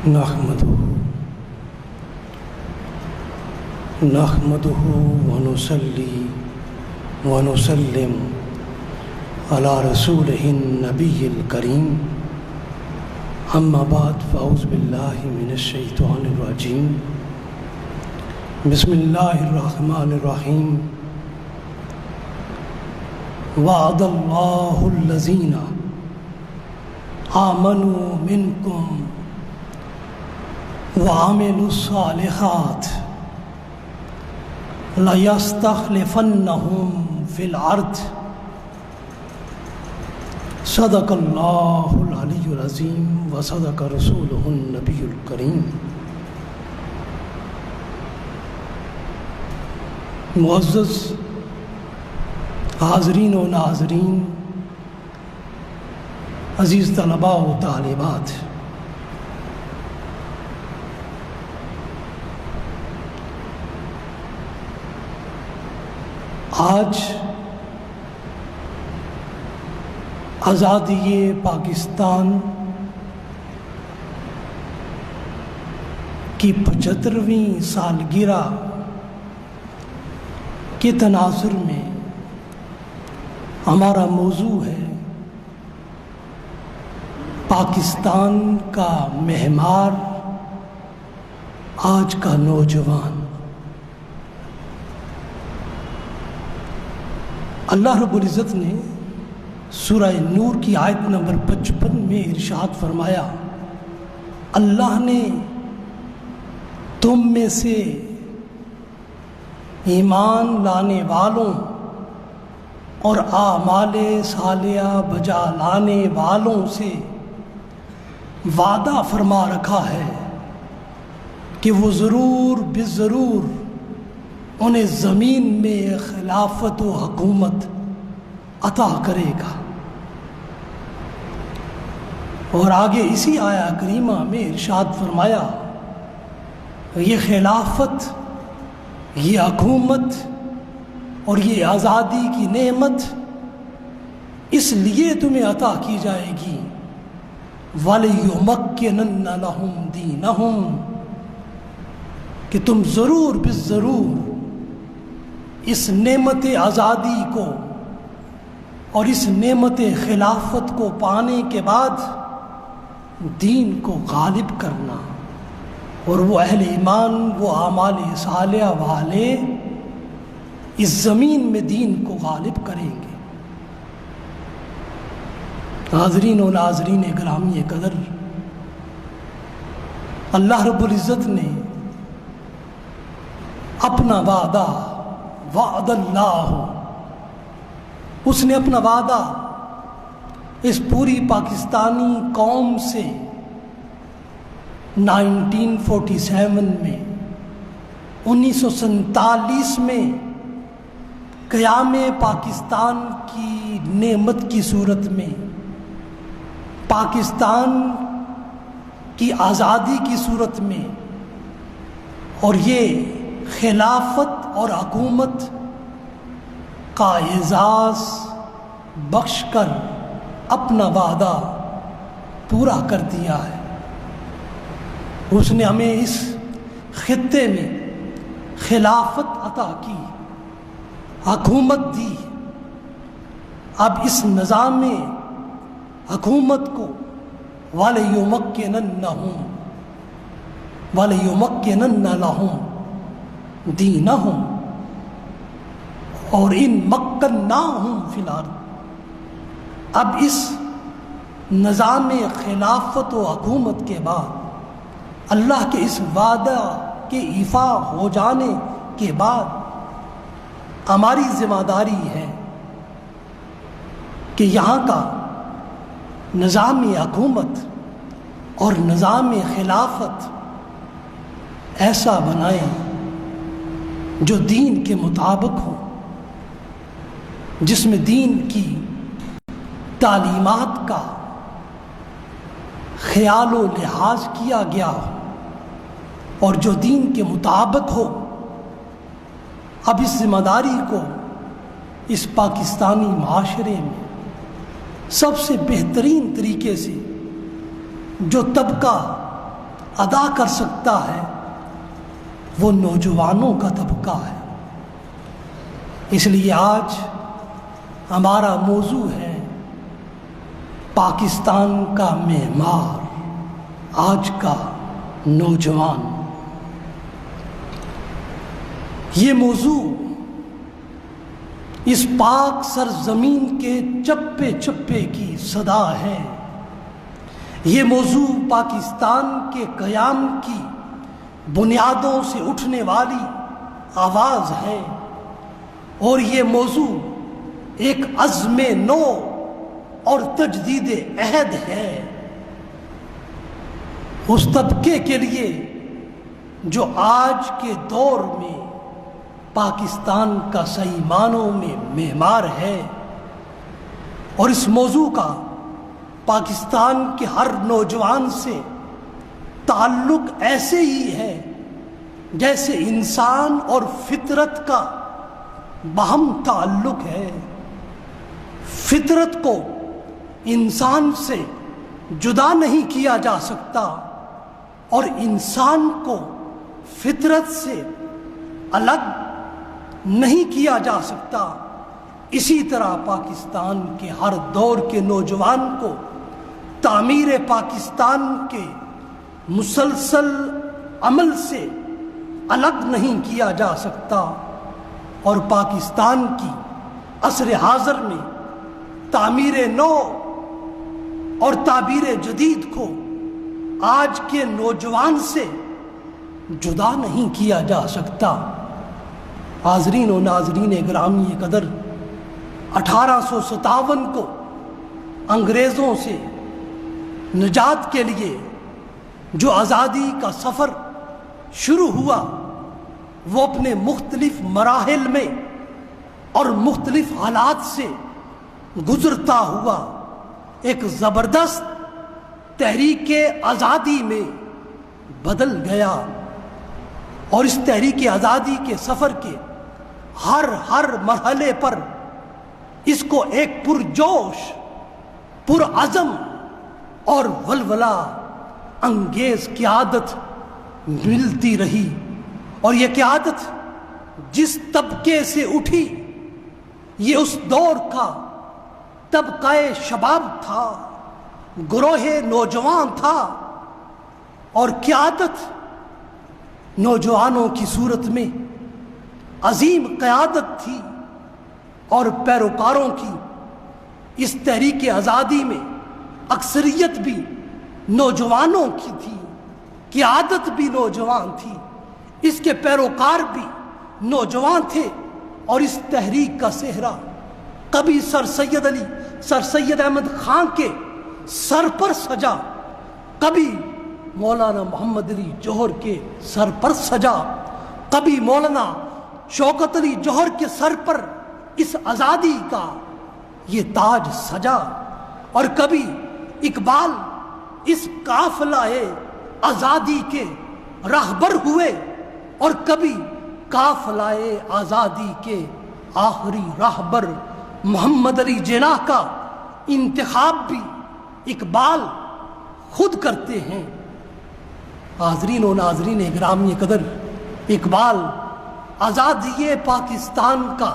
نحمده ونصلي ونسلم على رسوله النبي الكريم اما بعد فاعوذ بالله من الشيطان الرجيم بسم الله الرحمن الرحيم وعد الله الذين آمنوا منكم وعملوا الصالحات لَيَسْتَخْلِفَنَّهُمْ فِي الْأَرْضِ صدق اللہ العلی العظیم وصدق رسولہ النبی الکریم۔ معزز حاضرین و ناظرین، عزیز طلباء و طالبات، آج آزادی پاکستان کی 75ویں سالگرہ کے تناظر میں ہمارا موضوع ہے پاکستان کا معمار، آج کا نوجوان۔ اللہ رب العزت نے سورہ نور کی آیت نمبر 55 میں ارشاد فرمایا، اللہ نے تم میں سے ایمان لانے والوں اور اعمال صالحہ بجا لانے والوں سے وعدہ فرما رکھا ہے کہ وہ ضرور بضرور انہیں زمین میں خلافت و حکومت عطا کرے گا۔ اور آگے اسی آیہ کریمہ میں ارشاد فرمایا، یہ خلافت، یہ حکومت اور یہ آزادی کی نعمت اس لیے تمہیں عطا کی جائے گی وَلِيُمَكِّنَنَّ لَهُمْ دِينَهُمْ، کہ تم ضرور بالضرور اس نعمت آزادی کو اور اس نعمت خلافت کو پانے کے بعد دین کو غالب کرنا، اور وہ اہل ایمان، وہ اعمال صالحہ والے اس زمین میں دین کو غالب کریں گے۔ ناظرین و ناظرین گرامی قدر، اللہ رب العزت نے اپنا وعدہ، وعد اللہ، اس نے اپنا وعدہ اس پوری پاکستانی قوم سے 1947 میں، 1947 میں قیام پاکستان کی نعمت کی صورت میں، پاکستان کی آزادی کی صورت میں، اور یہ خلافت اور حکومت کا اعزاز بخش کر اپنا وعدہ پورا کر دیا ہے۔ اس نے ہمیں اس خطے میں خلافت عطا کی، حکومت دی۔ اب اس نظام حکومت کو وَلِيُمَكِّنَنَّ لَهُمْ دِينَهُمْ اور ان مکناہم فی الارض، اب اس نظام خلافت و حکومت کے بعد، اللہ کے اس وعدہ کے ایفا ہو جانے کے بعد ہماری ذمہ داری ہے کہ یہاں کا نظام حکومت اور نظام خلافت ایسا بنائیں جو دین کے مطابق ہو، جس میں دین کی تعلیمات کا خیال و لحاظ کیا گیا ہو اور جو دین کے مطابق ہو۔ اب اس ذمہ داری کو اس پاکستانی معاشرے میں سب سے بہترین طریقے سے جو طبقہ ادا کر سکتا ہے وہ نوجوانوں کا طبقہ ہے۔ اس لیے آج ہمارا موضوع ہے پاکستان کا معمار، آج کا نوجوان۔ یہ موضوع اس پاک سرزمین کے چپے چپے کی صدا ہے۔ یہ موضوع پاکستان کے قیام کی بنیادوں سے اٹھنے والی آواز ہے، اور یہ موضوع ایک عزم نو اور تجدید عہد ہے اس طبقے کے لیے جو آج کے دور میں پاکستان کا صحیح معنوں میں معمار ہے۔ اور اس موضوع کا پاکستان کے ہر نوجوان سے تعلق ایسے ہی ہے جیسے انسان اور فطرت کا باہم تعلق ہے۔ فطرت کو انسان سے جدا نہیں کیا جا سکتا، اور انسان کو فطرت سے الگ نہیں کیا جا سکتا۔ اسی طرح پاکستان کے ہر دور کے نوجوان کو تعمیر پاکستان کے مسلسل عمل سے الگ نہیں کیا جا سکتا، اور پاکستان کی عصر حاضر میں تعمیر نو اور تعبیر جدید کو آج کے نوجوان سے جدا نہیں کیا جا سکتا۔ حاضرین و ناظرین گرامی قدر، 1857 کو انگریزوں سے نجات کے لیے جو آزادی کا سفر شروع ہوا، وہ اپنے مختلف مراحل میں اور مختلف حالات سے گزرتا ہوا ایک زبردست تحریک آزادی میں بدل گیا۔ اور اس تحریک آزادی کے سفر کے ہر مرحلے پر اس کو ایک پرجوش، پرعزم اور ولولہ انگیز قیادت ملتی رہی، اور یہ قیادت جس طبقے سے اٹھی یہ اس دور کا طبقہ شباب تھا، گروہ نوجوان تھا، اور قیادت نوجوانوں کی صورت میں عظیم قیادت تھی، اور پیروکاروں کی اس تحریک آزادی میں اکثریت بھی نوجوانوں کی تھی، قیادت بھی نوجوان تھی، اس کے پیروکار بھی نوجوان تھے۔ اور اس تحریک کا صحرا کبھی سر سید احمد خان کے سر پر سجا، کبھی مولانا محمد علی جوہر کے سر پر سجا، کبھی مولانا شوکت علی جوہر کے سر پر اس آزادی کا یہ تاج سجا، اور کبھی اقبال اس قافلہ آزادی کے راہبر ہوئے، اور کبھی قافلہ آزادی کے آخری راہبر محمد علی جناح کا انتخاب بھی اقبال خود کرتے ہیں۔ حاضرین و ناظرین گرامی قدر، اقبال آزادی پاکستان کا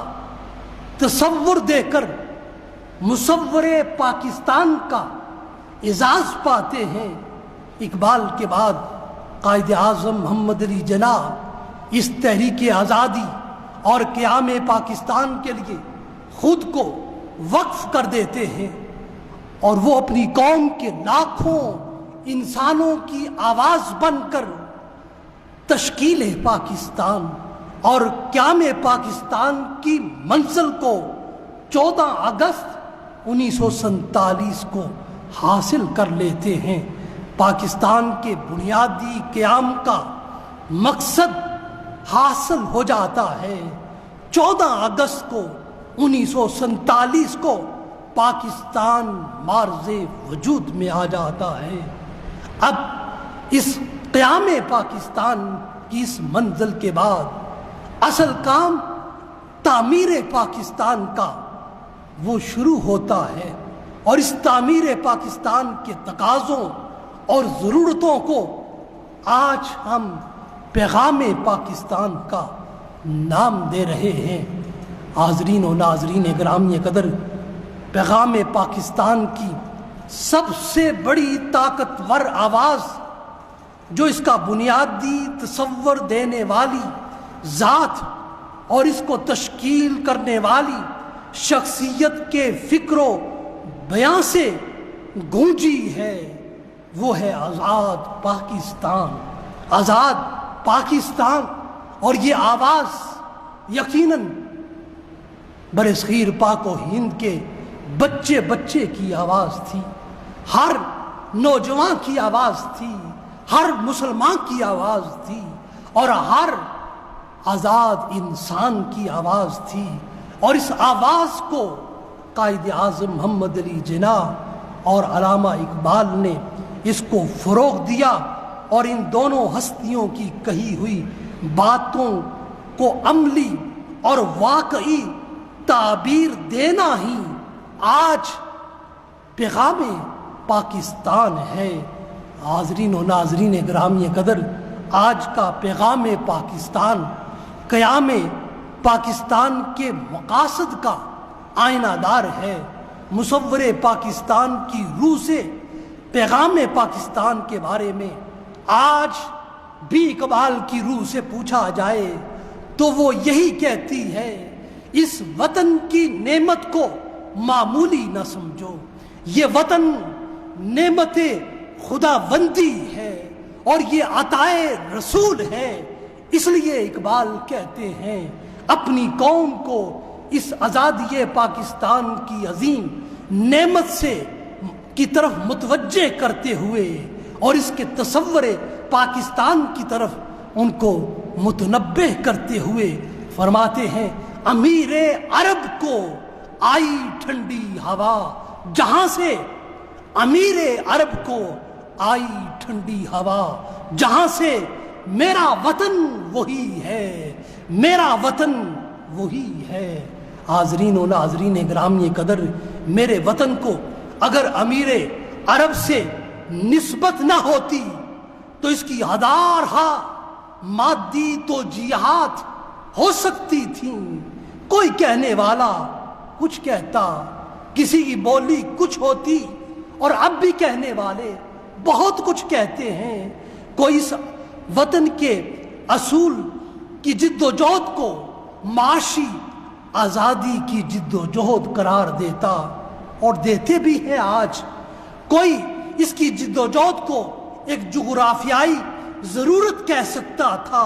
تصور دے کر مصور پاکستان کا اعزاز پاتے ہیں۔ اقبال کے بعد قائد اعظم محمد علی جناح اس تحریک آزادی اور قیام پاکستان کے لیے خود کو وقف کر دیتے ہیں، اور وہ اپنی قوم کے لاکھوں انسانوں کی آواز بن کر تشکیل پاکستان اور قیام پاکستان کی منزل کو 14 اگست 1947 کو حاصل کر لیتے ہیں۔ پاکستان کے بنیادی قیام کا مقصد حاصل ہو جاتا ہے۔ 14 اگست کو 1947 کو پاکستان معرض وجود میں آ جاتا ہے۔ اب اس قیام پاکستان کی اس منزل کے بعد اصل کام تعمیر پاکستان کا وہ شروع ہوتا ہے، اور اس تعمیر پاکستان کے تقاضوں اور ضرورتوں کو آج ہم پیغام پاکستان کا نام دے رہے ہیں۔ حاضرین و ناظرین گرامی قدر، پیغام پاکستان کی سب سے بڑی طاقتور آواز، جو اس کا بنیادی تصور دینے والی ذات اور اس کو تشکیل کرنے والی شخصیت کے فکر و بیان سے گونجی ہے، وہ ہے آزاد پاکستان، آزاد پاکستان۔ اور یہ آواز یقیناً برصغیر پاک و ہند کے بچے بچے کی آواز تھی، ہر نوجوان کی آواز تھی، ہر مسلمان کی آواز تھی، اور ہر آزاد انسان کی آواز تھی۔ اور اس آواز کو قائد اعظم محمد علی جناح اور علامہ اقبال نے اس کو فروغ دیا، اور ان دونوں ہستیوں کی کہی ہوئی باتوں کو عملی اور واقعی تعبیر دینا ہی آج پیغام پاکستان ہے۔ حاضرین و ناظرین گرامی قدر، آج کا پیغام پاکستان قیام پاکستان کے مقاصد کا آئینہ دار ہے۔ مصور پاکستان کی روح سے پیغام پاکستان کے بارے میں آج بھی اقبال کی روح سے پوچھا جائے تو وہ یہی کہتی ہے، اس وطن کی نعمت کو معمولی نہ سمجھو، یہ وطن نعمت خدا بندی ہے اور یہ عطائے رسول ہے۔ اس لیے اقبال کہتے ہیں، اپنی قوم کو اس آزادی پاکستان کی عظیم نعمت سے کی طرف متوجہ کرتے ہوئے اور اس کے تصور پاکستان کی طرف ان کو متنبہ کرتے ہوئے فرماتے ہیں، امیر عرب کو آئی ٹھنڈی ہوا جہاں سے، امیر عرب کو آئی ٹھنڈی ہوا جہاں سے، میرا وطن وہی ہے، میرا وطن وہی ہے۔ حاضرین و ناظرین گرامی قدر، میرے وطن کو اگر امیر عرب سے نسبت نہ ہوتی تو اس کی ہزارہا مادی توجیہات ہو سکتی تھیں۔ کوئی کہنے والا کچھ کہتا، کسی کی بولی کچھ ہوتی، اور اب بھی کہنے والے بہت کچھ کہتے ہیں۔ کوئی اس وطن کے اصول کی جد و جہد کو معاشی آزادی کی جد و جہد قرار دیتا، اور دیتے بھی ہیں آج۔ کوئی اس کی جد و جہد کو ایک جغرافیائی ضرورت کہہ سکتا تھا،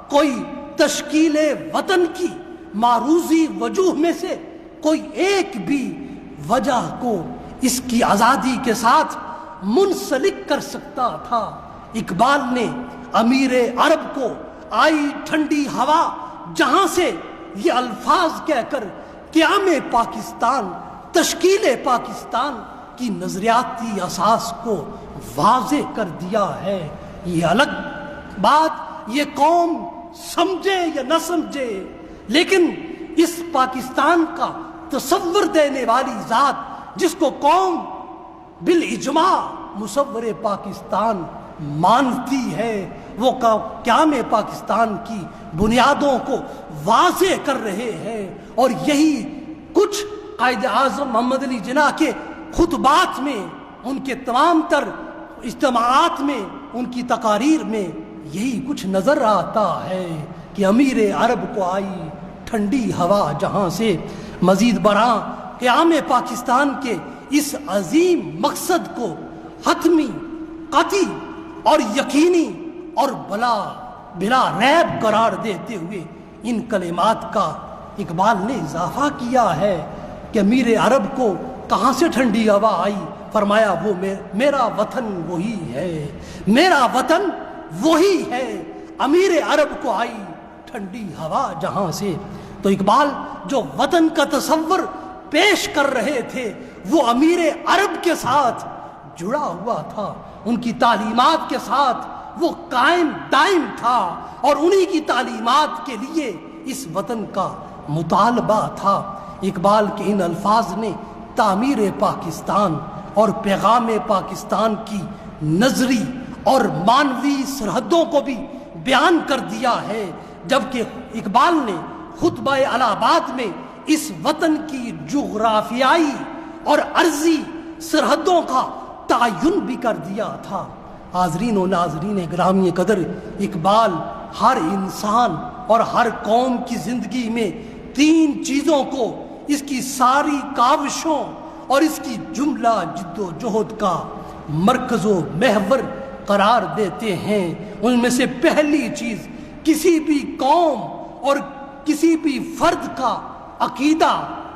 کوئی تشکیل وطن کی معروضی وجوہ میں سے کوئی ایک بھی وجہ کو اس کی آزادی کے ساتھ منسلک کر سکتا تھا۔ اقبال نے امیر عرب کو آئی ٹھنڈی ہوا جہاں سے یہ الفاظ کہہ کر قیام پاکستان، تشکیل پاکستان کی نظریاتی اساس کو واضح کر دیا ہے۔ یہ الگ بات یہ قوم سمجھے یا نہ سمجھے، لیکن اس پاکستان کا تصور دینے والی ذات جس کو قوم بالاجماع مصور پاکستان مانتی ہے، وہ قیام پاکستان کی بنیادوں کو واضح کر رہے ہیں۔ اور یہی کچھ قائد اعظم محمد علی جناح کے خطبات میں، ان کے تمام تر اجتماعات میں، ان کی تقاریر میں یہی کچھ نظر آتا ہے کہ امیر عرب کو آئی ٹھنڈی ہوا جہاں سے۔ مزید برآں قیام پاکستان کے اس عظیم مقصد کو حتمی، قطعی اور یقینی اور بلا ریب قرار دیتے ہوئے ان کلمات کا اقبال نے اضافہ کیا ہے کہ امیر عرب کو کہاں سے ٹھنڈی ہوا آئی؟ فرمایا وہ میرا وطن وہی ہے، میرا وطن وہی ہے، امیر عرب کو آئی ٹھنڈی ہوا جہاں سے۔ تو اقبال جو وطن کا تصور پیش کر رہے تھے وہ امیر عرب کے ساتھ جڑا ہوا تھا، ان کی تعلیمات کے ساتھ وہ قائم دائم تھا، اور انہی کی تعلیمات کے لیے اس وطن کا مطالبہ تھا۔ اقبال کے ان الفاظ نے تعمیر پاکستان اور پیغام پاکستان کی نظری اور مانوی سرحدوں کو بھی بیان کر دیا ہے، جبکہ اقبال نے خطبہ الہ آباد میں اس وطن کی جغرافیائی اور ارضی سرحدوں کا تعین بھی کر دیا تھا۔ حاضرین و ناظرین گرامی قدر، اقبال ہر انسان اور ہر قوم کی زندگی میں تین چیزوں کو اس کی ساری کاوشوں اور اس کی جملہ جد و جہد کا مرکز و محور قرار دیتے ہیں۔ ان میں سے پہلی چیز کسی بھی قوم اور کسی بھی فرد کا عقیدہ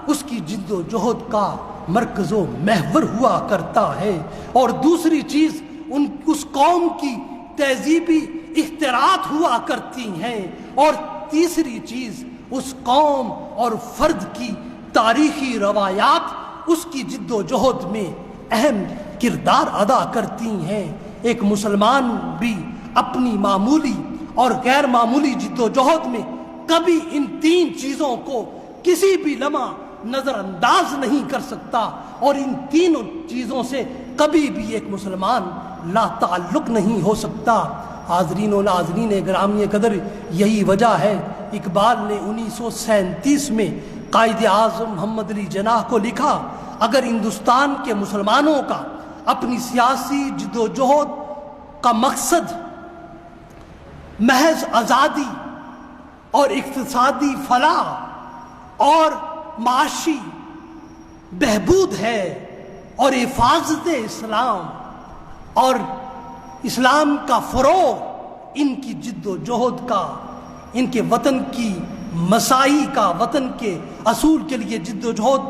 اس کی جد و جہد کا مرکز و محور ہوا کرتا ہے، اور دوسری چیز اس قوم کی تہذیبی اختراعات ہوا کرتی ہیں، اور تیسری چیز اس قوم اور فرد کی تاریخی روایات اس کی جد و جہد میں اہم کردار ادا کرتی ہیں۔ ایک مسلمان بھی اپنی معمولی اور غیر معمولی جد و جہد میں کبھی ان تین چیزوں کو کسی بھی لمحہ نظر انداز نہیں کر سکتا، اور ان تینوں چیزوں سے کبھی بھی ایک مسلمان لا تعلق نہیں ہو سکتا۔ حاضرین و ناظرین گرامی قدر، یہی وجہ ہے اقبال نے 1937 میں قائد اعظم محمد علی جناح کو لکھا، اگر ہندوستان کے مسلمانوں کا اپنی سیاسی جد و جہد کا مقصد محض آزادی اور اقتصادی فلاح اور معاشی بہبود ہے، اور حفاظت اسلام اور اسلام کا فروغ ان کی جد و جہد کا، ان کے وطن کی مساعی کا، وطن کے اصول کے لیے جد و جہد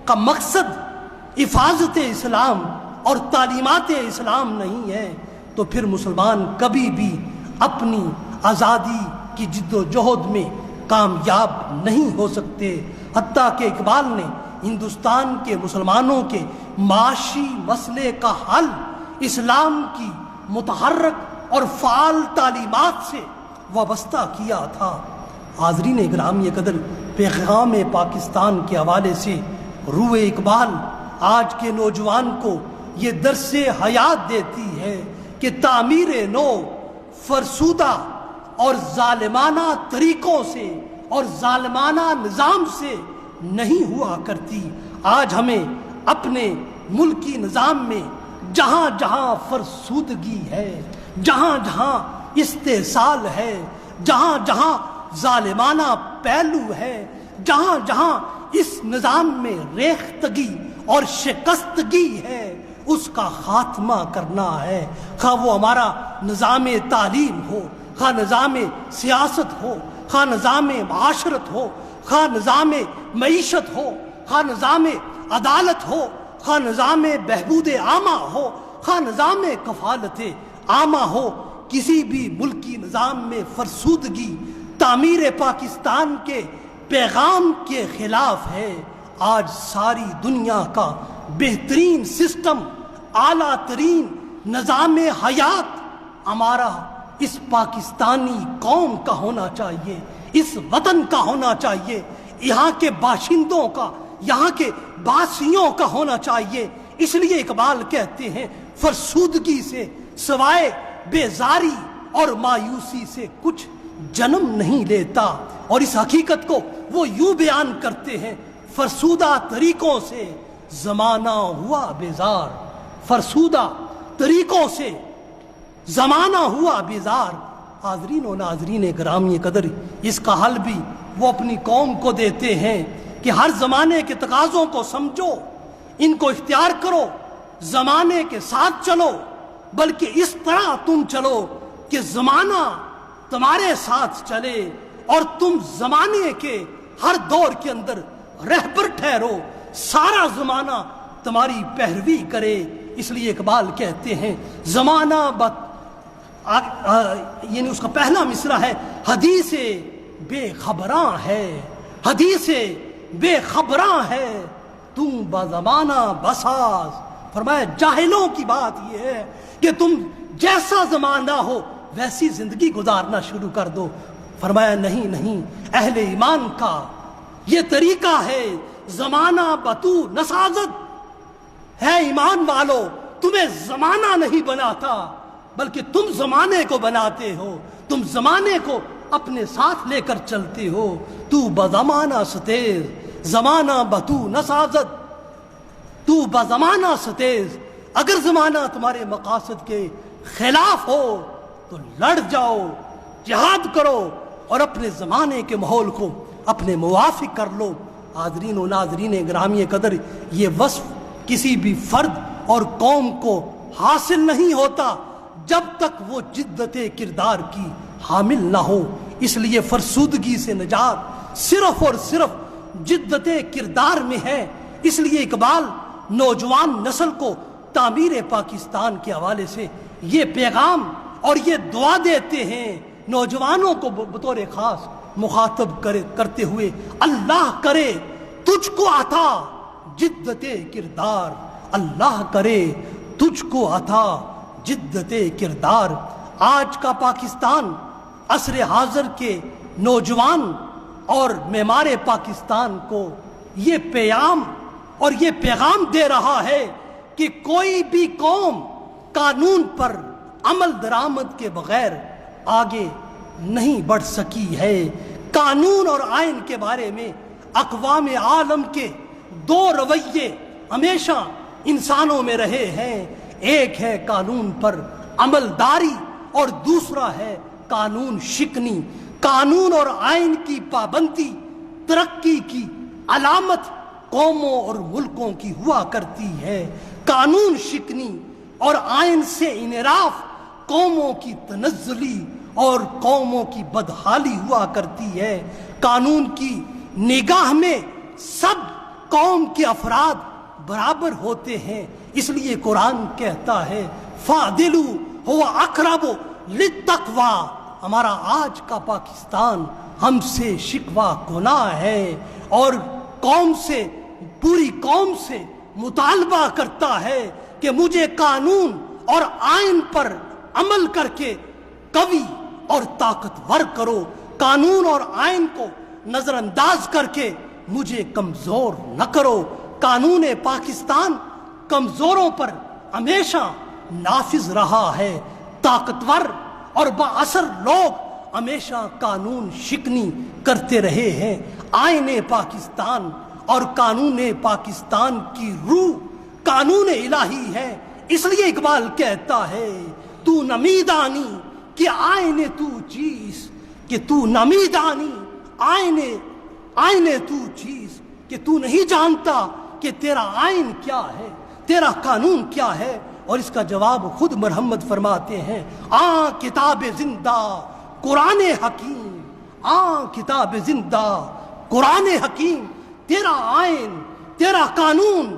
کا مقصد حفاظت اسلام اور تعلیمات اسلام نہیں ہے، تو پھر مسلمان کبھی بھی اپنی آزادی کی جد و جہد میں کامیاب نہیں ہو سکتے۔ حتیٰ کہ اقبال نے ہندوستان کے مسلمانوں کے معاشی مسئلے کا حل اسلام کی متحرک اور فعال تعلیمات سے وابستہ کیا تھا۔ حاضرین گرامی قدر، پیغام پاکستان کے حوالے سے روح اقبال آج کے نوجوان کو یہ درس حیات دیتی ہے کہ تعمیر نو فرسودہ اور ظالمانہ طریقوں سے اور ظالمانہ نظام سے نہیں ہوا کرتی۔ آج ہمیں اپنے ملکی نظام میں جہاں جہاں فرسودگی ہے، جہاں جہاں استحصال ہے، جہاں جہاں ظالمانہ پہلو ہے، جہاں جہاں اس نظام میں ریختگی اور شکستگی ہے، اس کا خاتمہ کرنا ہے۔ خواہ وہ ہمارا نظام تعلیم ہو، خواہ نظام سیاست ہو، خواہ نظام معاشرت ہو، خواہ نظام معیشت ہو، خواہ نظام عدالت ہو، خواہ نظام بہبود عامہ ہو، خواہ نظام کفالت عامہ ہو، کسی بھی ملکی نظام میں فرسودگی تعمیر پاکستان کے پیغام کے خلاف ہے۔ آج ساری دنیا کا بہترین سسٹم، اعلیٰ ترین نظام حیات ہمارا اس پاکستانی قوم کا ہونا چاہیے، اس وطن کا ہونا چاہیے، یہاں کے باشندوں کا، یہاں کے باسیوں کا ہونا چاہیے۔ اس لیے اقبال کہتے ہیں فرسودگی سے سوائے بیزاری اور مایوسی سے کچھ جنم نہیں لیتا، اور اس حقیقت کو وہ یوں بیان کرتے ہیں، فرسودہ طریقوں سے زمانہ ہوا بیزار، فرسودہ طریقوں سے زمانہ ہوا بیزار۔ حاضرین و ناظرین گرامی قدر، اس کا حل بھی وہ اپنی قوم کو دیتے ہیں کہ ہر زمانے کے تقاضوں کو سمجھو، ان کو اختیار کرو، زمانے کے ساتھ چلو، بلکہ اس طرح تم چلو کہ زمانہ تمہارے ساتھ چلے اور تم زمانے کے ہر دور کے اندر رہبر ٹھہرو، سارا زمانہ تمہاری پیروی کرے۔ اس لیے اقبال کہتے ہیں زمانہ یعنی اس کا پہلا مصرع ہے، حدیث بے خبراں ہے، حدیث بے خبراں ہے تم بزمانہ بساز۔ فرمایا جاہلوں کی بات یہ ہے کہ تم جیسا زمانہ ہو ویسی زندگی گزارنا شروع کر دو۔ فرمایا نہیں نہیں، اہل ایمان کا یہ طریقہ ہے، زمانہ بتو نسازت ہے، ایمان والو تمہیں زمانہ نہیں بناتا، بلکہ تم زمانے کو بناتے ہو، تم زمانے کو اپنے ساتھ لے کر چلتے ہو۔ تو بزمانہ ستیز زمانہ بتو نہ سازد، تو بزمانہ ستیز، اگر زمانہ تمہارے مقاصد کے خلاف ہو تو لڑ جاؤ، جہاد کرو اور اپنے زمانے کے ماحول کو اپنے موافق کر لو۔ حاضرین و ناظرین گرامی قدر، یہ وصف کسی بھی فرد اور قوم کو حاصل نہیں ہوتا جب تک وہ جدت کردار کی حامل نہ ہو۔ اس لیے فرسودگی سے نجات صرف اور صرف جدت کردار میں ہے۔ اس لیے اقبال نوجوان نسل کو تعمیر پاکستان کے حوالے سے یہ پیغام اور یہ دعا دیتے ہیں، نوجوانوں کو بطور خاص مخاطب کرتے ہوئے، اللہ کرے تجھ کو عطا جدت کردار، اللہ کرے تجھ کو عطا جدت کردار۔ آج کا پاکستان عصر حاضر کے نوجوان اور معمار پاکستان کو یہ پیام اور یہ پیغام دے رہا ہے کہ کوئی بھی قوم قانون پر عمل درآمد کے بغیر آگے نہیں بڑھ سکی ہے۔ قانون اور آئین کے بارے میں اقوام عالم کے دو رویے ہمیشہ انسانوں میں رہے ہیں، ایک ہے قانون پر عمل داری اور دوسرا ہے قانون شکنی۔ قانون اور آئین کی پابندی ترقی کی علامت قوموں اور ملکوں کی ہوا کرتی ہے، قانون شکنی اور آئین سے انحراف قوموں کی تنزلی اور قوموں کی بدحالی ہوا کرتی ہے۔ قانون کی نگاہ میں سب قوم کے افراد برابر ہوتے ہیں، اس لیے قرآن کہتا ہے فَعْدِلُوا هُوَ أَقْرَبُ لِلتَّقْوَىٰ۔ ہمارا آج کا پاکستان ہم سے شکوہ گناہ ہے اور قوم سے، پوری قوم سے مطالبہ کرتا ہے کہ مجھے قانون اور آئین پر عمل کر کے قوی اور طاقتور کرو، قانون اور آئین کو نظر انداز کر کے مجھے کمزور نہ کرو۔ قانون پاکستان کمزوروں پر ہمیشہ نافذ رہا ہے، طاقتور اور بااثر لوگ ہمیشہ قانون شکنی کرتے رہے ہیں۔ آئین پاکستان اور قانون پاکستان کی روح قانون الہی ہے، اس لیے اقبال کہتا ہے تو نمیدانی کہ آئین تو چیز، کہ تو نمیدانی آئین تو چیز، کہ تو نہیں جانتا کہ تیرا آئین کیا ہے، تیرا قانون کیا ہے۔ اور اس کا جواب خود مرحمت فرماتے ہیں کتاب زندہ قرآن حکیم، کتاب زندہ قرآن حکیم، تیرا آئین تیرا قانون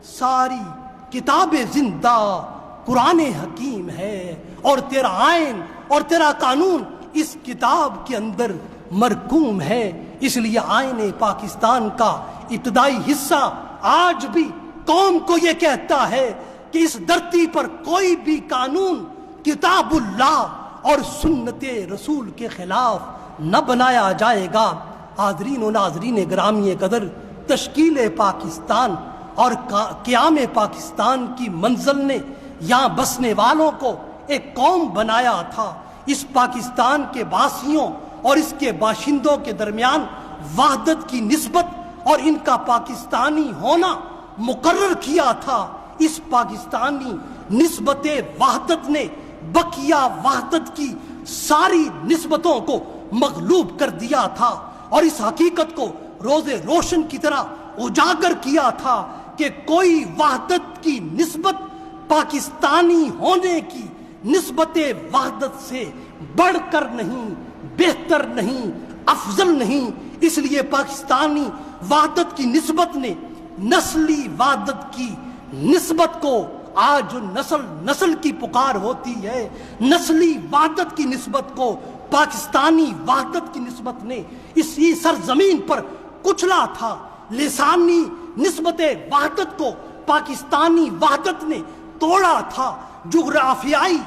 ساری کتاب زندہ قرآن حکیم ہے، اور تیرا آئین اور تیرا قانون اس کتاب کے اندر مرقوم ہے۔ اس لیے آئین پاکستان کا ابتدائی حصہ آج بھی قوم کو یہ کہتا ہے کہ اس دھرتی پر کوئی بھی قانون کتاب اللہ اور سنت رسول کے خلاف نہ بنایا جائے گا۔ حاضرین و ناظرین گرامی قدر، تشکیل پاکستان اور قیام پاکستان کی منزل نے یہاں بسنے والوں کو ایک قوم بنایا تھا۔ اس پاکستان کے باسیوں اور اس کے باشندوں کے درمیان وحدت کی نسبت اور ان کا پاکستانی ہونا مقرر کیا تھا۔ اس پاکستانی نسبت وحدت نے بقیہ وحدت کی ساری نسبتوں کو مغلوب کر دیا تھا، اور اس حقیقت کو روز روشن کی طرح اجاگر کیا تھا کہ کوئی وحدت کی نسبت پاکستانی ہونے کی نسبت وحدت سے بڑھ کر نہیں، بہتر نہیں، افضل نہیں۔ اس لیے پاکستانی وحدت کی نسبت نے نسلی وحدت کی نسبت کو، آج جو نسل کی پکار ہوتی ہے، نسلی وحدت کی نسبت کو پاکستانی وحدت کی نسبت نے اسی سرزمین پر کچلا تھا۔ لسانی نسبت وحدت کو پاکستانی وحدت نے توڑا تھا۔ جغرافیائی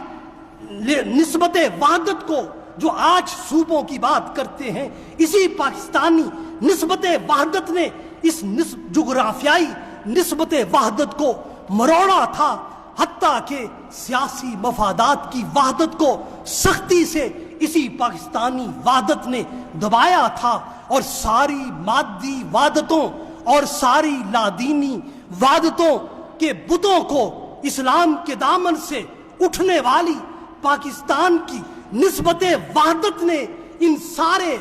نسبت وحدت کو جو آج صوبوں کی بات کرتے ہیں، اسی پاکستانی نسبت وحدت نے اس جغرافیائی نسبت وحدت کو مروڑا تھا۔ حتیٰ کہ سیاسی مفادات کی وحدت کو سختی سے اسی پاکستانی وحدت نے دبایا تھا، اور ساری مادی وحدتوں اور ساری لادینی وحدتوں کے بتوں کو اسلام کے دامن سے اٹھنے والی پاکستان کی نسبت وحدت نے ان سارے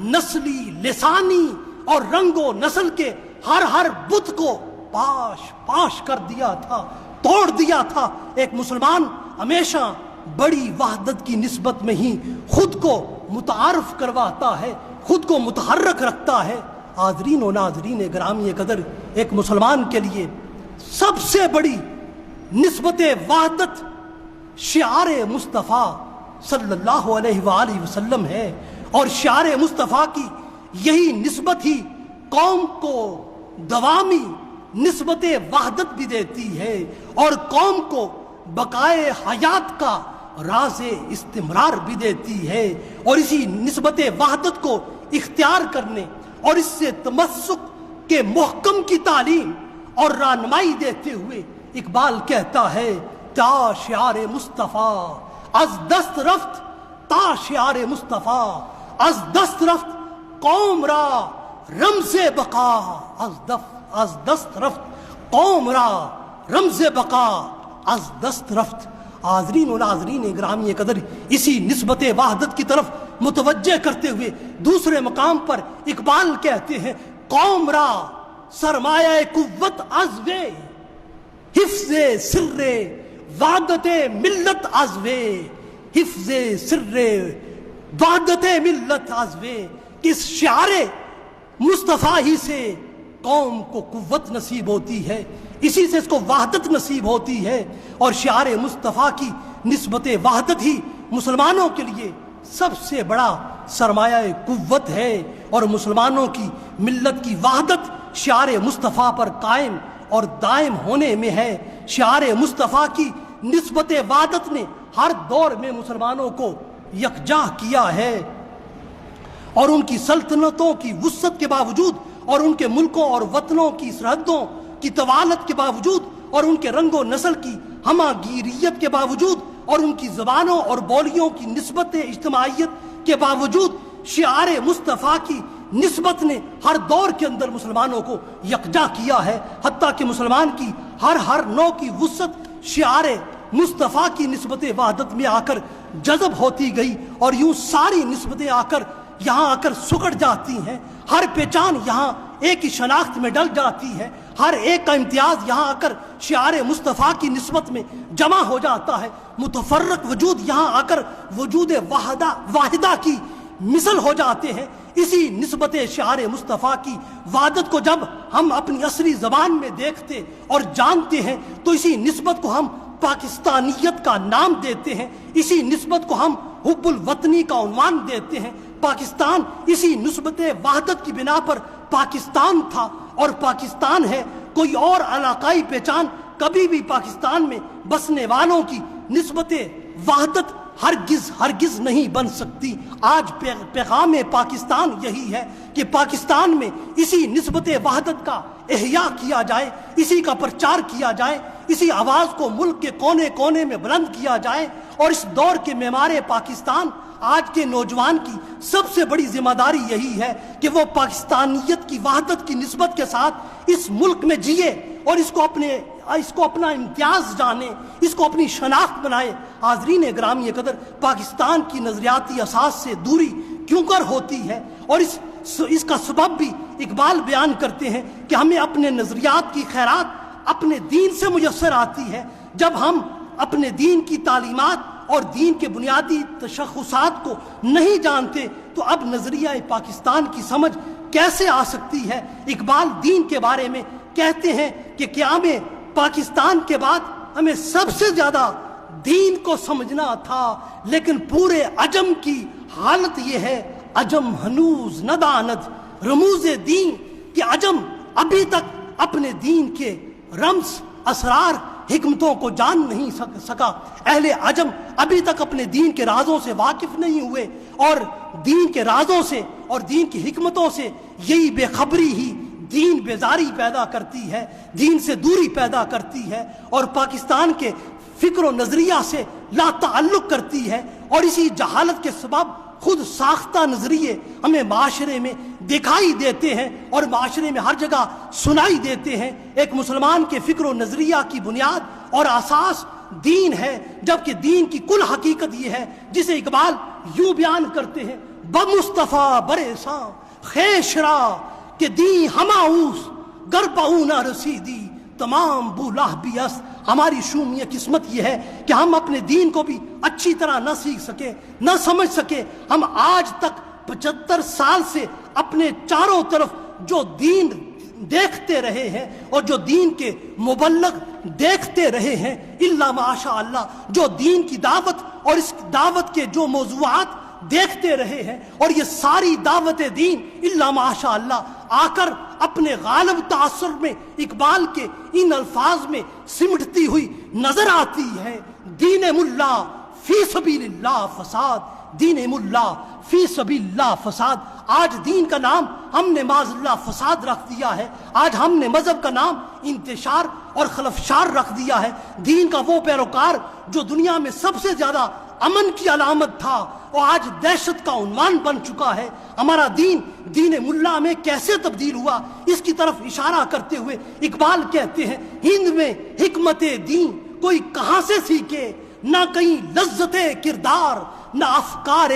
نسلی، لسانی اور رنگ و نسل کے ہر بت کو پاش کر دیا تھا، توڑ دیا تھا۔ ایک مسلمان ہمیشہ بڑی وحدت کی نسبت میں ہی خود کو متعارف کرواتا ہے، خود کو متحرک رکھتا ہے۔ حاضرین و ناظرین گرامی قدر، ایک مسلمان کے لیے سب سے بڑی نسبت وحدت شعار مصطفیٰ صلی اللہ علیہ وآلہ وسلم ہے، اور شعار مصطفیٰ کی یہی نسبت ہی قوم کو دوامی نسبت وحدت بھی دیتی ہے، اور قوم کو بقائے حیات کا راز استمرار بھی دیتی ہے۔ اور اسی نسبت وحدت کو اختیار کرنے اور اس سے تمسک کے محکم کی تعلیم اور رہنمائی دیتے ہوئے اقبال کہتا ہے، تا شعار مصطفیٰ از دست رفت، تا شعار مصطفیٰ از دست رفت، قوم را رمز بقا از دست رفت، قوم را رمز بقا از دست رفت۔ حاضرین و ناظرین گرامی قدر، اسی نسبت وحدت کی طرف متوجہ کرتے ہوئے دوسرے مقام پر اقبال کہتے ہیں، قوم را سرمایہ قوت ازوے، حفظ سر وحدت ملت ازوے، حفظ سر وحدت ملت ازوے۔ اس شعار مصطفیٰ ہی سے قوم کو قوت نصیب ہوتی ہے، اسی سے اس کو وحدت نصیب ہوتی ہے، اور شعار مصطفیٰ کی نسبت وحدت ہی مسلمانوں کے لیے سب سے بڑا سرمایہ قوت ہے، اور مسلمانوں کی ملت کی وحدت شعار مصطفیٰ پر قائم اور دائم ہونے میں ہے۔ شعار مصطفیٰ کی نسبت وحدت نے ہر دور میں مسلمانوں کو یکجا کیا ہے، اور ان کی سلطنتوں کی وسعت کے باوجود، اور ان کے ملکوں اور وطنوں کی سرحدوں کی طوالت کے باوجود، اور ان کے رنگ و نسل کی ہمہ گیریت کے باوجود، اور ان کی زبانوں اور بولیوں کی نسبت اجتماعیت کے باوجود، شعار مصطفیٰ کی نسبت نے ہر دور کے اندر مسلمانوں کو یکجا کیا ہے، حتیٰ کہ مسلمان کی ہر نوع کی وسعت شعار مصطفیٰ کی نسبت وحدت میں آ کر جذب ہوتی گئی، اور یوں ساری نسبتیں یہاں آ کر سکڑ جاتی ہیں، ہر پہچان یہاں ایک ہی شناخت میں ڈل جاتی ہے، ہر ایک کا امتیاز یہاں آ کر شعار مصطفیٰ کی نسبت میں جمع ہو جاتا ہے، متفرق وجود یہاں آ کر وجود واحدہ کی مثل ہو جاتے ہیں۔ اسی نسبت شعار مصطفیٰ کی وحدت کو جب ہم اپنی اصلی زبان میں دیکھتے اور جانتے ہیں تو اسی نسبت کو ہم پاکستانیت کا نام دیتے ہیں، اسی نسبت کو ہم حب الوطنی کا عنوان دیتے ہیں۔ پاکستان اسی نسبت وحدت کی بنا پر پاکستان تھا اور پاکستان ہے، کوئی اور علاقائی پہچان کبھی بھی پاکستان میں بسنے والوں کی نسبت وحدت ہرگز نہیں بن سکتی۔ آج پیغام پاکستان یہی ہے کہ پاکستان میں اسی نسبت وحدت کا احیاء کیا جائے، اسی کا پرچار کیا جائے، اسی آواز کو ملک کے کونے کونے میں بلند کیا جائے، اور اس دور کے معمار پاکستان آج کے نوجوان کی سب سے بڑی ذمہ داری یہی ہے کہ وہ پاکستانیت کی وحدت کی نسبت کے ساتھ اس ملک میں جیے، اور اس کو اپنا امتیاز جانے، اس کو اپنی شناخت بنائے۔ حاضرین گرامی قدر، پاکستان کی نظریاتی اساس سے دوری کیوں کر ہوتی ہے، اور اس کا سبب بھی اقبال بیان کرتے ہیں کہ ہمیں اپنے نظریات کی خیرات اپنے دین سے میسر آتی ہے۔ جب ہم اپنے دین کی تعلیمات اور دین کے بنیادی تشخصات کو نہیں جانتے تو اب نظریہ پاکستان کی سمجھ کیسے آ سکتی ہے؟ اقبال دین کے بارے میں کہتے ہیں کہ قیام پاکستان کے بعد ہمیں سب سے زیادہ دین کو سمجھنا تھا، لیکن پورے عجم کی حالت یہ ہے، عجم ہنوز نداند رموز دین، کہ عجم ابھی تک اپنے دین کے رمز، اسرار، حکمتوں کو جان نہیں سکا۔ اہل عجم ابھی تک اپنے دین کے رازوں سے واقف نہیں ہوئے، اور دین کے رازوں سے اور دین کی حکمتوں سے یہی بے خبری ہی دین بیزاری پیدا کرتی ہے، دین سے دوری پیدا کرتی ہے، اور پاکستان کے فکر و نظریہ سے لا تعلق کرتی ہے، اور اسی جہالت کے سبب خود ساختہ نظریے ہمیں معاشرے میں دکھائی دیتے ہیں اور معاشرے میں ہر جگہ سنائی دیتے ہیں۔ ایک مسلمان کے فکر و نظریہ کی بنیاد اور اساس دین ہے، جبکہ دین کی کل حقیقت یہ ہے جسے اقبال یوں بیان کرتے ہیں: بمصطفیٰ برساں خیشرا کہ دین ہماؤس گر بہو نہ رسیدی تمام بولاہ بیس۔ ہماری شومیہ قسمت یہ ہے کہ ہم اپنے دین کو بھی اچھی طرح نہ سیکھ سکے، نہ سمجھ سکے۔ ہم آج تک 75 سال سے اپنے چاروں طرف جو دین دیکھتے رہے ہیں اور جو دین کے مبلغ دیکھتے رہے ہیں، الا ماشاء اللہ جو دین کی دعوت اور اس دعوت کے جو موضوعات دیکھتے رہے ہیں، اور یہ ساری دعوت دین الا ماشاء اللہ آ کر اپنے غالب تاثر میں اقبال کے ان الفاظ میں سمٹتی ہوئی نظر آتی ہے: دین ملا فی سبیل اللہ فساد، دین ملا فی سبیل اللہ فساد۔ آج دین کا نام ہم نے معاذ اللہ فساد رکھ دیا ہے، آج ہم نے مذہب کا نام انتشار اور خلفشار رکھ دیا ہے۔ دین کا وہ پیروکار جو دنیا میں سب سے زیادہ امن کی علامت تھا، اور آج دہشت کا عنوان بن چکا ہے۔ ہمارا دین دین ملا میں کیسے تبدیل ہوا، اس کی طرف اشارہ کرتے ہوئے اقبال کہتے ہیں: ہند میں حکمت دین کوئی کہاں سے سیکھے، نہ کہیں لذت کردار نہ افکار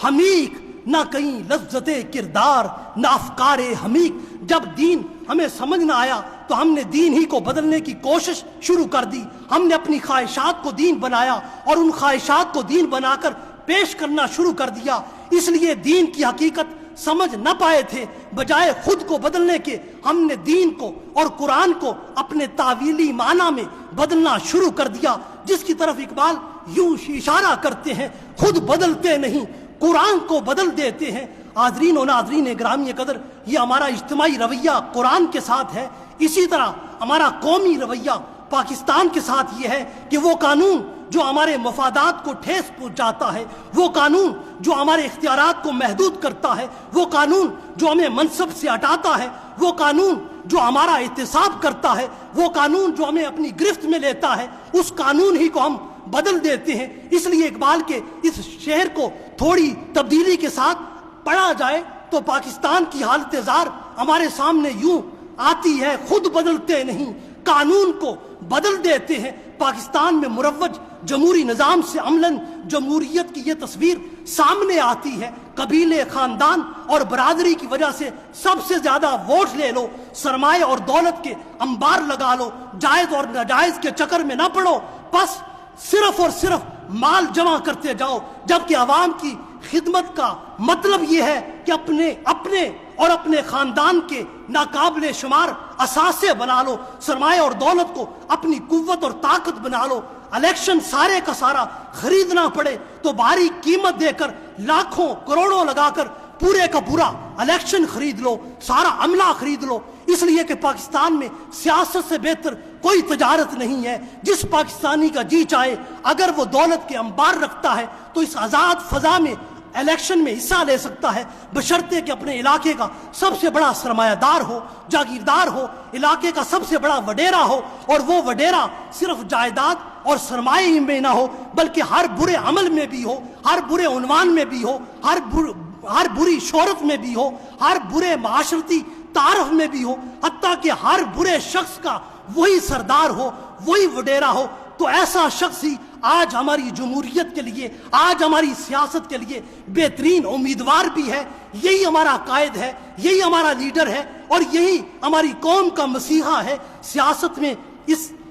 حمیق، نہ کہیں لذت کردار نہ افکار حمیق۔ جب دین ہمیں سمجھ نہ آیا تو ہم نے دین ہی کو بدلنے کی کوشش شروع کر دی۔ ہم نے اپنی خواہشات کو دین بنایا اور ان خواہشات کو دین بنا کر پیش کرنا شروع کر دیا۔ اس لیے دین کی حقیقت سمجھ نہ پائے تھے، بجائے خود کو بدلنے کے ہم نے دین کو اور قرآن کو اپنے تعویلی معنی میں بدلنا شروع کر دیا، جس کی طرف اقبال یوں اشارہ کرتے ہیں: خود بدلتے نہیں قرآن کو بدل دیتے ہیں۔ حاضرین و ناظرین گرامی قدر، یہ ہمارا اجتماعی رویہ قرآن کے ساتھ ہے، اسی طرح ہمارا قومی رویہ پاکستان کے ساتھ یہ ہے کہ وہ قانون جو ہمارے مفادات کو ٹھیس پہنچاتا ہے، وہ قانون جو ہمارے اختیارات کو محدود کرتا ہے، وہ قانون جو ہمیں منصب سے ہٹاتا ہے، وہ قانون جو ہمارا احتساب کرتا ہے، وہ قانون جو ہمیں اپنی گرفت میں لیتا ہے، اس قانون ہی کو ہم بدل دیتے ہیں۔ اس لیے اقبال کے اس شعر کو تھوڑی تبدیلی کے ساتھ پڑھا جائے تو پاکستان کی حالت زار ہمارے سامنے یوں آتی ہے: خود بدلتے نہیں قانون کو بدل دیتے ہیں۔ پاکستان میں مروج جمہوری نظام سے عملاً جمہوریت کی یہ تصویر سامنے آتی ہے: قبیلے، خاندان اور برادری کی وجہ سے سب سے زیادہ ووٹ لے لو، سرمایہ اور دولت کے انبار لگا لو، جائز اور ناجائز کے چکر میں نہ پڑو، بس صرف اور صرف مال جمع کرتے جاؤ، جبکہ عوام کی خدمت کا مطلب یہ ہے کہ اپنے اور اپنے خاندان کے ناقابل شمار اثاثے بنا لو، سرمایہ اور دولت کو اپنی قوت اور طاقت بنا لو۔ الیکشن سارے کا سارا خریدنا پڑے تو بھاری قیمت دے کر لاکھوں کروڑوں لگا کر پورے کا پورا الیکشن خرید لو، سارا عملہ خرید لو۔ اس لیے کہ پاکستان میں سیاست سے بہتر کوئی تجارت نہیں ہے۔ جس پاکستانی کا جی چاہے اگر وہ دولت کے انبار رکھتا ہے تو اس آزاد فضا میں الیکشن میں حصہ لے سکتا ہے، بشرطے کہ اپنے علاقے کا سب سے بڑا سرمایہ دار ہو، جاگیردار ہو، علاقے کا سب سے بڑا وڈیرا ہو، اور وہ وڈیرا صرف جائیداد اور سرمایہ ہی میں نہ ہو بلکہ ہر برے عمل میں بھی ہو، ہر برے عنوان میں بھی ہو، ہر بری شہرت میں بھی ہو، ہر برے معاشرتی تعارف میں بھی ہو، حتیٰ کہ ہر برے شخص کا وہی سردار ہو، وہی وڈیرا ہو۔ تو ایسا شخص ہی آج ہماری جمہوریت کے لیے، آج ہماری سیاست کے لیے بہترین امیدوار بھی ہے۔ یہی ہمارا قائد ہے، یہی ہمارا لیڈر ہے، اور یہی ہماری قوم کا مسیحا ہے۔ سیاست میں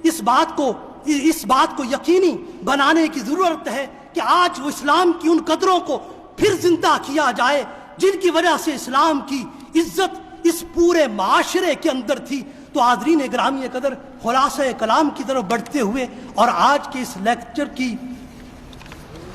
اس بات کو یقینی بنانے کی ضرورت ہے کہ آج وہ اسلام کی ان قدروں کو پھر زندہ کیا جائے جن کی وجہ سے اسلام کی عزت اس پورے معاشرے کے اندر تھی۔ تو حاضرین گرامی قدر، خلاصہ کلام کی طرف بڑھتے ہوئے اور آج کے اس لیکچر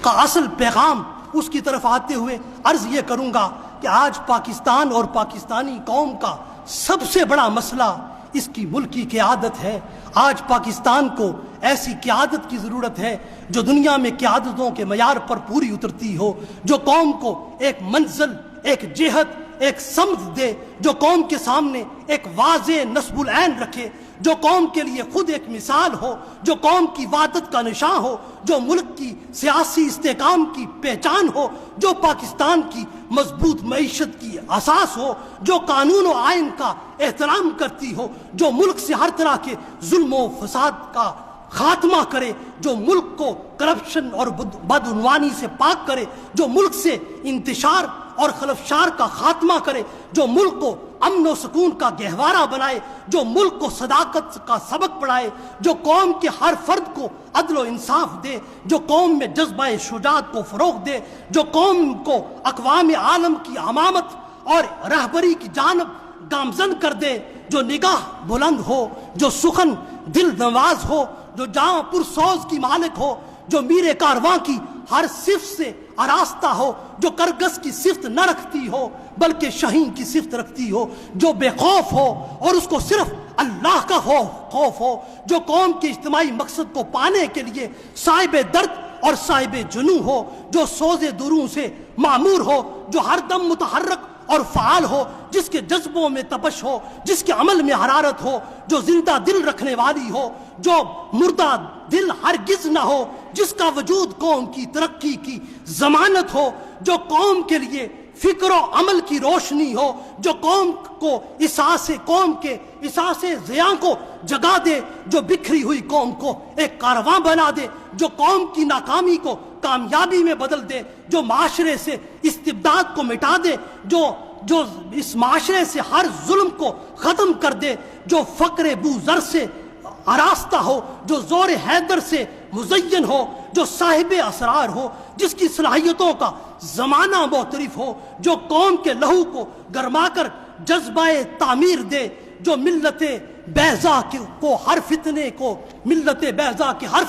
کا اصل پیغام اس کی طرف آتے ہوئے عرض یہ کروں گا کہ آج پاکستان اور پاکستانی قوم کا سب سے بڑا مسئلہ اس کی ملکی قیادت ہے۔ آج پاکستان کو ایسی قیادت کی ضرورت ہے جو دنیا میں قیادتوں کے معیار پر پوری اترتی ہو، جو قوم کو ایک منزل، ایک جہت، ایک سمت دے، جو قوم کے سامنے ایک واضح نصب العین رکھے، جو قوم کے لیے خود ایک مثال ہو، جو قوم کی وحدت کا نشاں ہو، جو ملک کی سیاسی استحکام کی پہچان ہو، جو پاکستان کی مضبوط معیشت کی اساس ہو، جو قانون و آئین کا احترام کرتی ہو، جو ملک سے ہر طرح کے ظلم و فساد کا خاتمہ کرے، جو ملک کو کرپشن اور بدعنوانی سے پاک کرے، جو ملک سے انتشار اور خلفشار کا خاتمہ کرے، جو ملک کو امن و سکون کا گہوارہ بنائے، جو ملک کو صداقت کا سبق پڑھائے، جو قوم کے ہر فرد کو عدل و انصاف دے، جو قوم میں جذبہ شجاعت کو فروغ دے، جو قوم کو اقوام عالم کی امامت اور رہبری کی جانب گامزن کر دے، جو نگاہ بلند ہو، جو سخن دل نواز ہو، جو جاں پرسوز کی مالک ہو، جو میر کارواں کی ہر صفت سے آراستہ ہو، جو کرگس کی صفت نہ رکھتی ہو بلکہ شہین کی صفت رکھتی ہو، جو بے خوف ہو اور اس کو صرف اللہ کا خوف ہو، جو قوم کے اجتماعی مقصد کو پانے کے لیے صاحب درد اور صاحب جنوں ہو، جو سوز دروں سے معمور ہو، جو ہر دم متحرک اور فعال ہو، جس کے جذبوں میں تپش ہو، جس کے عمل میں حرارت ہو، جو زندہ دل رکھنے والی ہو، جو مردہ دل ہرگز نہ ہو، جس کا وجود قوم کی ترقی کی ضمانت ہو، جو قوم کے لیے فکر و عمل کی روشنی ہو، جو قوم کے احساس ضیاء کو جگا دے، جو بکھری ہوئی قوم کو ایک کارواں بنا دے، جو قوم کی ناکامی کو کامیابی میں بدل دے، جو معاشرے سے استبداد کو مٹا دے، جو اس معاشرے سے ہر ظلم کو ختم کر دے، جو فقر بوذر سے آراستہ ہو، جو زور حیدر سے مزین ہو، جو صاحب اسرار ہو، جس کی صلاحیتوں کا زمانہ معترف ہو، جو قوم کے لہو کو گرما کر جذبہ تعمیر دے، جو ملت بیضا کے ہر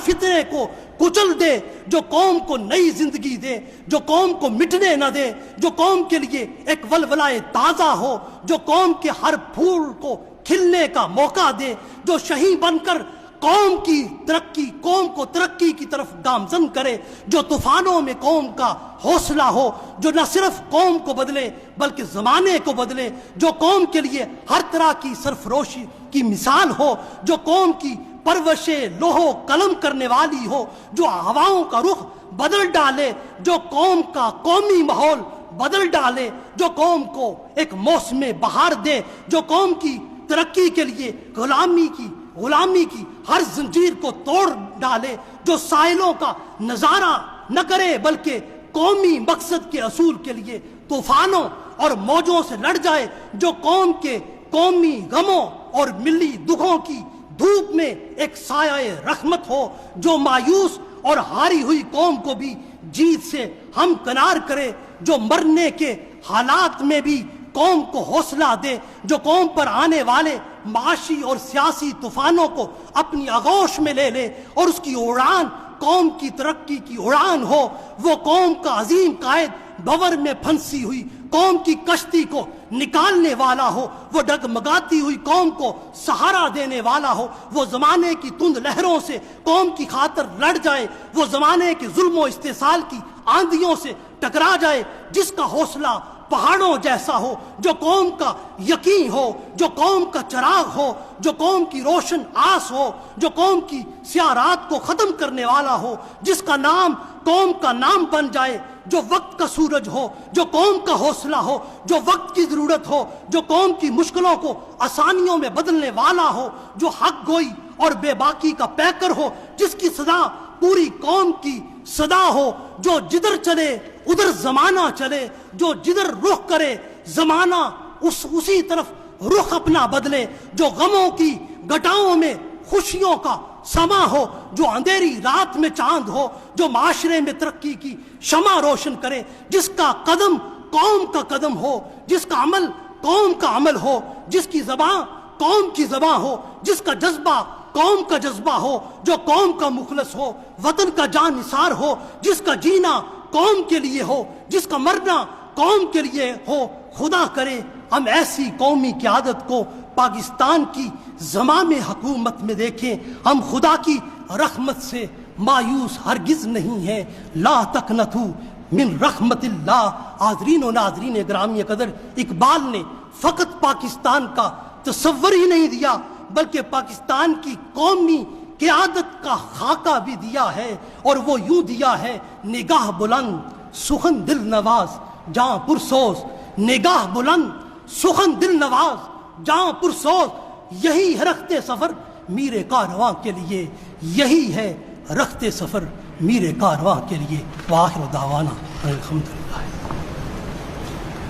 فتنے کو کچل دے، جو قوم کو نئی زندگی دے، جو قوم کو مٹنے نہ دے، جو قوم کے لیے ایک ولولہ تازہ ہو، جو قوم کے ہر پھول کو کھلنے کا موقع دے، جو شہین بن کر قوم کو ترقی کی طرف گامزن کرے، جو طوفانوں میں قوم کا حوصلہ ہو، جو نہ صرف قوم کو بدلے بلکہ زمانے کو بدلے، جو قوم کے لیے ہر طرح کی سرفروشی کی مثال ہو، جو قوم کی پرورش لوہ قلم کرنے والی ہو، جو ہواؤں کا رخ بدل ڈالے، جو قوم کا قومی ماحول بدل ڈالے، جو قوم کو ایک موسم بہار دے، جو قوم کی ترقی کے لیے غلامی کی ہر زنجیر کو توڑ ڈالے، جو سائلوں کا نظارہ نہ کرے بلکہ قومی مقصد کے اصول کے لیے طوفانوں اور موجوں سے لڑ جائے، جو قوم کے قومی غموں اور ملی دکھوں کی دھوپ میں ایک سایہ رحمت ہو، جو مایوس اور ہاری ہوئی قوم کو بھی جیت سے ہمکنار کرے، جو مرنے کے حالات میں بھی قوم کو حوصلہ دے، جو قوم پر آنے والے معاشی اور سیاسی طوفانوں کو اپنی آغوش میں لے لے اور اس کی اڑان قوم کی ترقی کی اڑان ہو، وہ قوم کا عظیم قائد بور میں پھنسی ہوئی قوم کی کشتی کو نکالنے والا ہو، وہ ڈگمگاتی ہوئی قوم کو سہارا دینے والا ہو، وہ زمانے کی تند لہروں سے قوم کی خاطر لڑ جائے، وہ زمانے کے ظلم و استحصال کی آندھیوں سے ٹکرا جائے، جس کا حوصلہ پہاڑوں جیسا ہو، جو قوم کا یقین ہو، جو قوم کا چراغ ہو، جو قوم کی روشن آس ہو، جو قوم کی سیاہ رات کو ختم کرنے والا ہو، جس کا نام قوم کا نام بن جائے، جو وقت کا سورج ہو، جو قوم کا حوصلہ ہو، جو وقت کی ضرورت ہو، جو قوم کی مشکلوں کو آسانیوں میں بدلنے والا ہو، جو حق گوئی اور بے باکی کا پیکر ہو، جس کی صدا پوری قوم کی صدا ہو، جو جدھر چلے ادھر زمانہ چلے، جو جدھر رخ کرے زمانہ اسی طرف رخ اپنا بدلے، جو غموں کی گٹاؤں میں خوشیوں کا سما ہو، جو اندھیری رات میں چاند ہو، جو معاشرے میں ترقی کی شمع روشن کرے، جس کا قدم قوم کا قدم ہو، جس کا عمل قوم کا عمل ہو، جس کی زبان قوم کی زبان ہو، جس کا جذبہ قوم کا جذبہ ہو، جو قوم کا مخلص ہو، وطن کا جان نثار ہو، جس کا جینا قوم کے لیے ہو، جس کا مرنا قوم کے لیے ہو۔ خدا کرے ہم ایسی قومی قیادت کو پاکستان کی زمام حکومت میں دیکھیں۔ ہم خدا کی رحمت سے مایوس ہرگز نہیں ہیں۔ لا تقنطوا من رحمت اللہ. حاضرین و ناظرین گرامی قدر، اقبال نے فقط پاکستان کا تصور ہی نہیں دیا بلکہ پاکستان کی قومی قیادت کا خاکہ بھی دیا ہے، اور وہ یوں دیا ہے: نگاہ بلند سخن دل نواز جہاں پرسوز، نگاہ بلند سخن دل نواز جہاں پرسوز، یہی ہے رخت سفر میر کارواں کے لیے، یہی ہے رخت سفر میر کارواں کے لیے. وآخر دعوانا الحمدللہ.